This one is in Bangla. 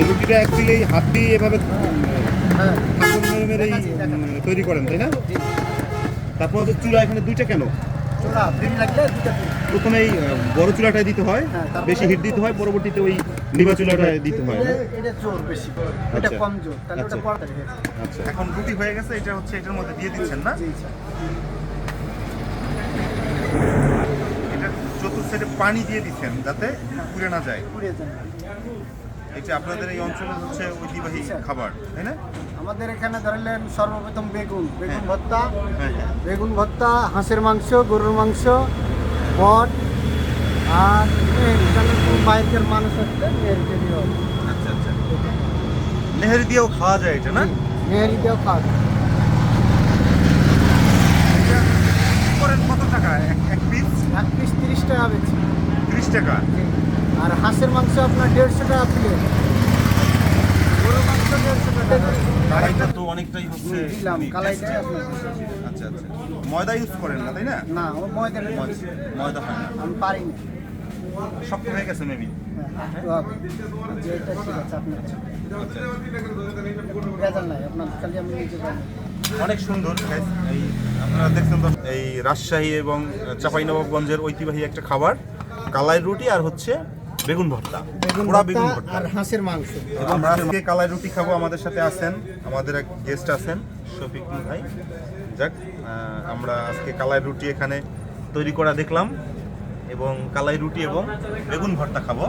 এই রুটিটা অ্যাকচুয়ালি হাত দিয়ে এভাবে হ্যাঁ ঠাকুর মেরে মেরেই তৈরি করেন, তাই না? তারপর হচ্ছে চুলা এখানে দুইটা কেন? চোরা বিল লাগলে দুটা দিন। প্রথমে এই বড় চুলাটায় দিতে হয়, হ্যাঁ, তারপরে- বেশি হিট দিতে হয়, পরবর্তীতে ওই নিভা চুলাটায় দিতে হয়। এটা জোর বেশি, এটা আচ্ছা। কম জোর, তাহলে ওটা আচ্ছা। পড়তে হবে। আচ্ছা, এখন রুটি হয়ে গেছে, এটা হচ্ছে এটার মধ্যে দিয়ে দিচ্ছেন না? জি স্যার। এটা চতুর্থ সাইডে পানি দিয়ে দিচ্ছেন যাতে পুড়ে না যায়। পুড়িয়ে যান। এটা আপনাদের এই অঞ্চলের হচ্ছে ঐতিহ্যবাহী খাবার, তাই না? আমাদের এখানে ধরলেন সর্বপ্রথম বেগুন হ্যাঁ। ভর্তা, হ্যাঁ হ্যাঁ। বেগুন ভর্তা, হাঁসের মাংস, গরুর মাংস, মট আর এখানে বাইরের মানুষ আসলে মেহেরি দিয়েও আচ্ছা আচ্ছা, নেহেরি দিয়েও খাওয়া যায় এটা, না? মেহেরি দিয়েও খাওয়া যায়। এটা করেন কত টাকা এক পিস? এক পিস 30 টাকা বেশি। 30 টাকা। আর হাঁসের মাংস আপনার 150 টাকা প্লেট, গরুর মাংস 150 টাকা। কালাইটা তো অনেকটাই হচ্ছে দিলাম কালাইটাই আপনার। আচ্ছা আচ্ছা, ময়দা ইউজ করেন না, তাই না? না ও ময়দা নেই। ময়দা হয় না, আমি পারি না। শক্ত হয়ে গেছে মেবি। একটু হবে। যেটা ঠিক আছে আপনার ভেজাল নাই, আপনার খালি আমি নিজে জানি। অনেক সুন্দর guys। এই আপনারা দেখছেন তো, এই রাজশাহী এবং চাঁপাইনবাবগঞ্জের ঐতিহ্যবাহী একটা খাবার, কালাই রুটি আর হচ্ছে বেগুন ভর্তা, পোড়া বেগুন ভর্তা। আর হাঁসের মাংস। আমরা আজকে কালাই রুটি খাবো, আমাদের সাথে আছেন আমাদের এক গেস্ট আছেন শফিকুল ভাই। যাক, আমরা আজকে কালাই রুটি এখানে তৈরি করা দেখলাম এবং কালাই রুটি এবং বেগুন ভর্তা খাবো।